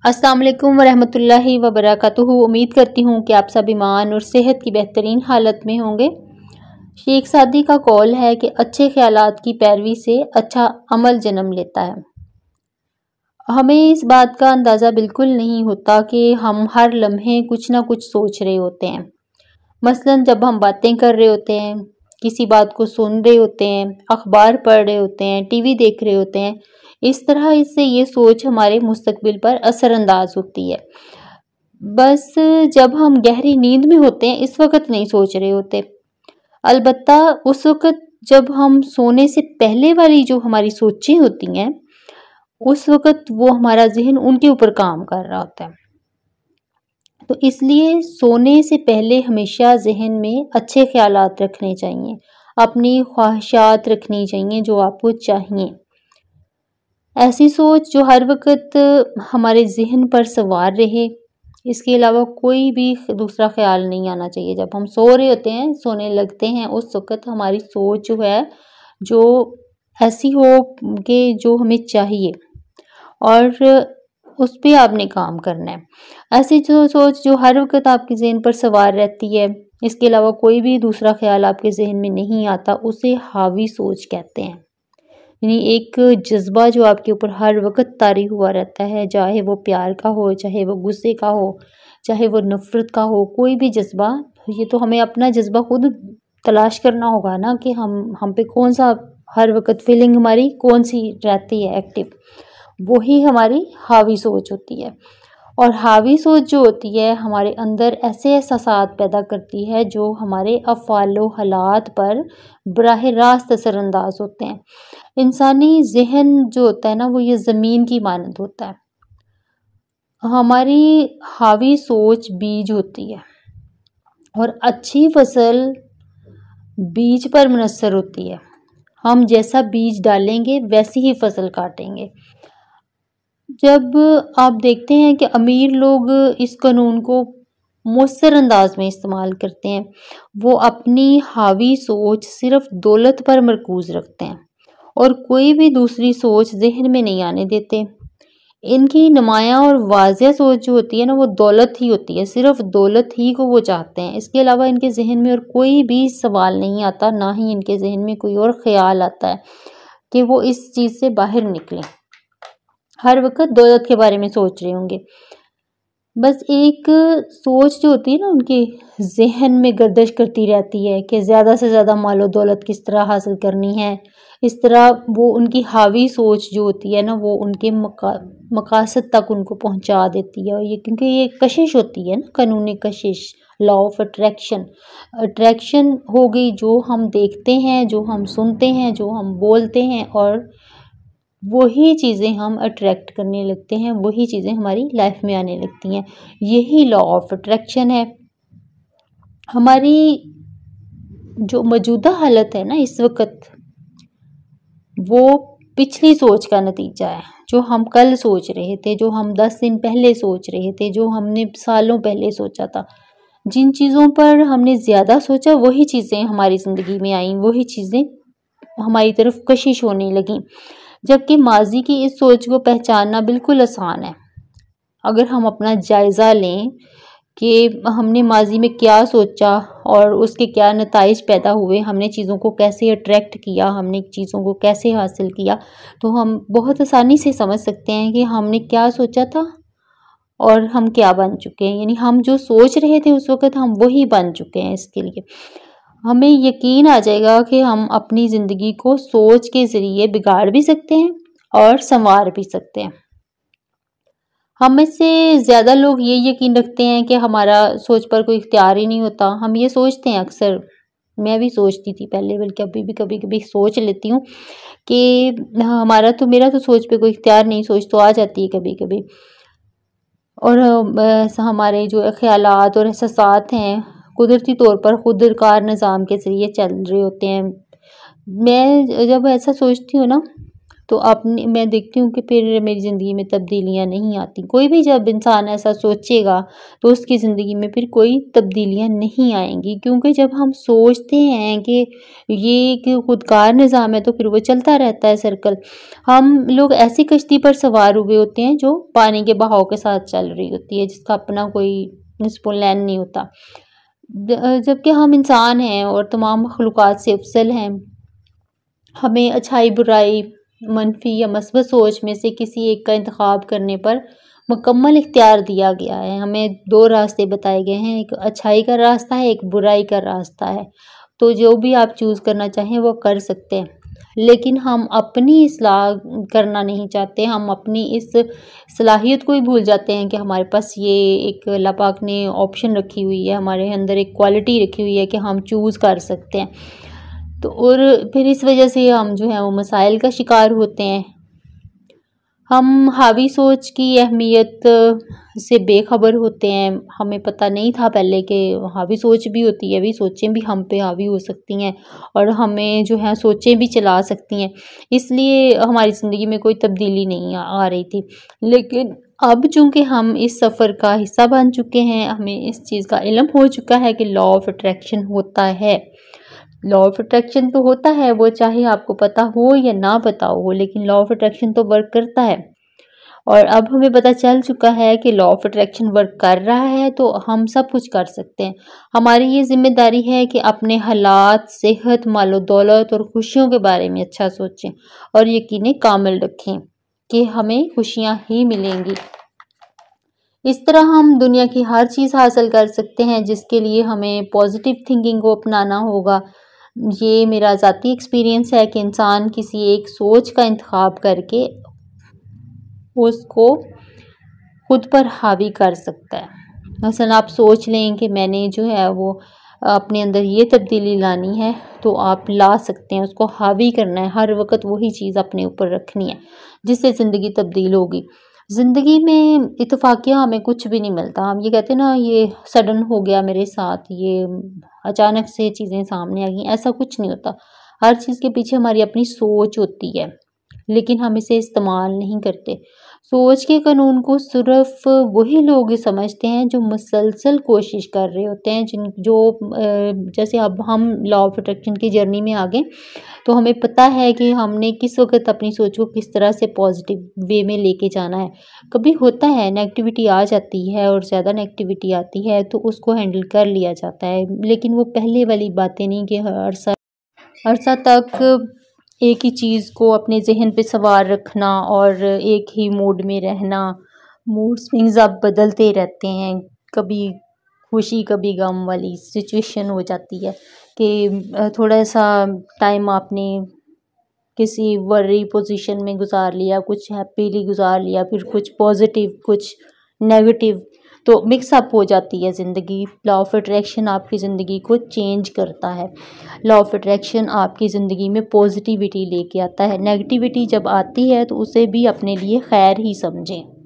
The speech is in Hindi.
अस्सलाम वालेकुम वरहमतुल्लाहि वबरकातुहू। उम्मीद करती हूँ कि आप सब ईमान और सेहत की बेहतरीन हालत में होंगे। शेख सादी का कौल है कि अच्छे ख्यालात की पैरवी से अच्छा अमल जन्म लेता है। हमें इस बात का अंदाज़ा बिल्कुल नहीं होता कि हम हर लम्हे कुछ ना कुछ सोच रहे होते हैं। मसलन जब हम बातें कर रहे होते हैं, किसी बात को सुन रहे होते हैं, अखबार पढ़ रहे होते हैं, टीवी देख रहे होते हैं, इस तरह इससे ये सोच हमारे मुस्तकबिल पर असरअंदाज होती है। बस जब हम गहरी नींद में होते हैं इस वक्त नहीं सोच रहे होते। अलबत्ता उस वक्त जब हम सोने से पहले वाली जो हमारी सोचें होती हैं, उस वक्त वो हमारा ज़हन उनके ऊपर काम कर रहा होता है। तो इसलिए सोने से पहले हमेशा ज़हन में अच्छे ख्यालात रखने चाहिए, अपनी ख्वाहिशात रखनी चाहिए जो आपको चाहिए। ऐसी सोच जो हर वक्त हमारे ज़हन पर सवार रहे, इसके अलावा कोई भी दूसरा ख्याल नहीं आना चाहिए। जब हम सो रहे होते हैं, सोने लगते हैं, उस वक्त हमारी सोच जो है, जो ऐसी हो कि जो हमें चाहिए और उस पे आपने काम करना है। ऐसी जो सोच जो हर वक्त आपके ज़हन पर सवार रहती है, इसके अलावा कोई भी दूसरा ख्याल आपके ज़हन में नहीं आता, उसे हावी सोच कहते हैं। यानी एक जज्बा जो आपके ऊपर हर वक्त तारी हुआ रहता है, चाहे वो प्यार का हो, चाहे वो गुस्से का हो, चाहे वो नफ़रत का हो, कोई भी जज्बा, ये तो हमें अपना जज्बा खुद तलाश करना होगा ना कि हम पे कौन सा हर वक्त फीलिंग हमारी कौन सी रहती है एक्टिव, वही हमारी हावी सोच होती है। और हावी सोच जो होती है हमारे अंदर ऐसे एहसासात पैदा करती है जो हमारे अफ़ाल व हालात पर बराह रास्त असरअंदाज होते हैं। इंसानी ज़हन जो होता है ना, वो ये ज़मीन की मानद होता है। हमारी हावी सोच बीज होती है और अच्छी फसल बीज पर मुनस्सर होती है। हम जैसा बीज डालेंगे वैसी ही फसल काटेंगे। जब आप देखते हैं कि अमीर लोग इस कानून को मौसर अंदाज में इस्तेमाल करते हैं, वो अपनी हावी सोच सिर्फ दौलत पर मरकूज रखते हैं और कोई भी दूसरी सोच ज़हन में नहीं आने देते। इनकी नुमायाँ और वाज़ेह सोच जो होती है ना, वो दौलत ही होती है, सिर्फ दौलत ही को वो चाहते हैं। इसके अलावा इनके ज़हन में और कोई भी सवाल नहीं आता, ना ही इनके ज़हन में कोई और ख़्याल आता है कि वो इस चीज़ से बाहर निकलें। हर वक्त दौलत के बारे में सोच रहे होंगे। बस एक सोच जो होती है ना, उनके ज़हन में गर्दिश करती रहती है कि ज़्यादा से ज़्यादा मालो दौलत किस तरह हासिल करनी है। इस तरह वो उनकी हावी सोच जो होती है ना, वो उनके मकासद तक उनको पहुंचा देती है। और ये क्योंकि ये कशिश होती है ना, कानूनी कशिश, लॉ ऑफ अट्रैक्शन। अट्रैक्शन हो गई जो हम देखते हैं, जो हम सुनते हैं, जो हम बोलते हैं, और वही चीज़ें हम अट्रैक्ट करने लगते हैं, वही चीज़ें हमारी लाइफ में आने लगती हैं। यही लॉ ऑफ अट्रैक्शन है। हमारी जो मौजूदा हालत है ना इस वक्त, वो पिछली सोच का नतीजा है। जो हम कल सोच रहे थे, जो हम 10 दिन पहले सोच रहे थे, जो हमने सालों पहले सोचा था, जिन चीज़ों पर हमने ज़्यादा सोचा वही चीज़ें हमारी ज़िंदगी में आईं, वही चीज़ें हमारी तरफ कशिश होने लगीं। जबकि माजी की इस सोच को पहचानना बिल्कुल आसान है। अगर हम अपना जायज़ा लें कि हमने माजी में क्या सोचा और उसके क्या नताइज पैदा हुए, हमने चीज़ों को कैसे अट्रैक्ट किया, हमने चीज़ों को कैसे हासिल किया, तो हम बहुत आसानी से समझ सकते हैं कि हमने क्या सोचा था और हम क्या बन चुके हैं। यानी हम जो सोच रहे थे उस वक़्त हम वही बन चुके हैं। इसके लिए हमें यकीन आ जाएगा कि हम अपनी ज़िंदगी को सोच के ज़रिए बिगाड़ भी सकते हैं और संवार भी सकते हैं। हम में से ज़्यादा लोग ये यकीन रखते हैं कि हमारा सोच पर कोई इख्तियार ही नहीं होता। हम ये सोचते हैं अक्सर, मैं भी सोचती थी पहले, बल्कि अभी भी कभी-कभी सोच लेती हूँ कि मेरा तो सोच पे कोई इख्तियार नहीं, सोच तो आ जाती है कभी-कभी। और हमारे जो ख़यालात और एहसासात हैं, कुदरती तौर पर खुदकार निज़ाम के ज़रिए चल रहे होते हैं। मैं जब ऐसा सोचती हूँ ना, तो अपनी मैं देखती हूँ कि फिर मेरी ज़िंदगी में तब्दीलियाँ नहीं आती। कोई भी जब इंसान ऐसा सोचेगा तो उसकी ज़िंदगी में फिर कोई तब्दीलियाँ नहीं आएँगी, क्योंकि जब हम सोचते हैं कि ये एक खुदकार निज़ाम है तो फिर वो चलता रहता है सर्कल। हम लोग ऐसी कश्ती पर सवार हुए होते हैं जो पानी के बहाव के साथ चल रही होती है, जिसका अपना कोई निस्फ़-ओ-लैन नहीं होता। जबकि हम इंसान हैं और तमाम मख़लूक़ात से अफ़ज़ल हैं। हमें अच्छाई-बुराई, मनफ़ी या मस्बत सोच में से किसी एक का इंतख़ाब करने पर मुकम्मल इख्तियार दिया गया है। हमें 2 रास्ते बताए गए हैं, एक अच्छाई का रास्ता है, एक बुराई का रास्ता है। तो जो भी आप चूज़ करना चाहें वो कर सकते हैं। लेकिन हम अपनी इस्लाह करना नहीं चाहते, हम अपनी इस सलाहियत को ही भूल जाते हैं कि हमारे पास ये एक अल्लाह पाक ने ऑप्शन रखी हुई है, हमारे अंदर एक क्वालिटी रखी हुई है कि हम चूज़ कर सकते हैं। तो और फिर इस वजह से हम जो है वो मसाइल का शिकार होते हैं। हम हावी सोच की अहमियत से बेखबर होते हैं। हमें पता नहीं था पहले कि हावी सोच भी होती है, सोचें भी हम पे हावी हो सकती हैं और हमें जो है सोचें भी चला सकती हैं। इसलिए हमारी ज़िंदगी में कोई तब्दीली नहीं आ रही थी। लेकिन अब चूँकि हम इस सफ़र का हिस्सा बन चुके हैं, हमें इस चीज़ का इल्म हो चुका है कि लॉ ऑफ़ अट्रैक्शन होता है। लॉ ऑफ़ अट्रैक्शन तो होता है, वो चाहे आपको पता हो या ना पता हो, लेकिन लॉ ऑफ़ अट्रैक्शन तो वर्क करता है। और अब हमें पता चल चुका है कि लॉ ऑफ़ अट्रैक्शन वर्क कर रहा है, तो हम सब कुछ कर सकते हैं। हमारी ये ज़िम्मेदारी है कि अपने हालात, सेहत, मालो-दौलत और खुशियों के बारे में अच्छा सोचें और यकीन कामिल रखें कि हमें खुशियाँ ही मिलेंगी। इस तरह हम दुनिया की हर चीज़ हासिल कर सकते हैं, जिसके लिए हमें पॉज़िटिव थिंकिंग को अपनाना होगा। ये मेरा ज़ाती एक्सपीरियंस है कि इंसान किसी एक सोच का इंतख़ाब करके उसको खुद पर हावी कर सकता है। मसलन आप सोच लें कि मैंने जो है वो अपने अंदर ये तब्दीली लानी है, तो आप ला सकते हैं, उसको हावी करना है, हर वक़्त वही चीज़ अपने ऊपर रखनी है, जिससे ज़िंदगी तब्दील होगी। ज़िंदगी में इत्तेफ़ाक़िया हमें कुछ भी नहीं मिलता। हम ये कहते हैं ना, ये सडन हो गया मेरे साथ, ये अचानक से चीज़ें सामने आ गई, ऐसा कुछ नहीं होता। हर चीज़ के पीछे हमारी अपनी सोच होती है, लेकिन हम इसे इस्तेमाल नहीं करते। सोच के कानून को सिर्फ़ वही लोग ही समझते हैं जो मुसलसल कोशिश कर रहे होते हैं, जैसे अब हम लॉ ऑफ़ अट्रैक्शन की जर्नी में आ गए, तो हमें पता है कि हमने किस वक़्त अपनी सोच को किस तरह से पॉज़िटिव वे में लेके जाना है। कभी होता है नेगेटिविटी आ जाती है और ज़्यादा नेगेटिविटी आती है, तो उसको हैंडल कर लिया जाता है, लेकिन वो पहले वाली बातें नहीं कि अरसा तक एक ही चीज़ को अपने ज़हन पे सवार रखना और एक ही मूड में रहना। मूड स्विंग्स अब बदलते रहते हैं, कभी खुशी कभी गम वाली सिचुएशन हो जाती है कि थोड़ा-सा टाइम आपने किसी वर्री पोज़ीशन में गुज़ार लिया, कुछ हैप्पीली गुज़ार लिया, फिर कुछ पॉज़िटिव, कुछ नेगेटिव, तो मिक्स अप हो जाती है ज़िंदगी। लॉ ऑफ़ अट्रैक्शन आपकी ज़िंदगी को चेंज करता है। लॉ ऑफ़ अट्रैक्शन आपकी ज़िंदगी में पॉज़िटिविटी लेके आता है। नेगेटिविटी जब आती है तो उसे भी अपने लिए खैर ही समझें।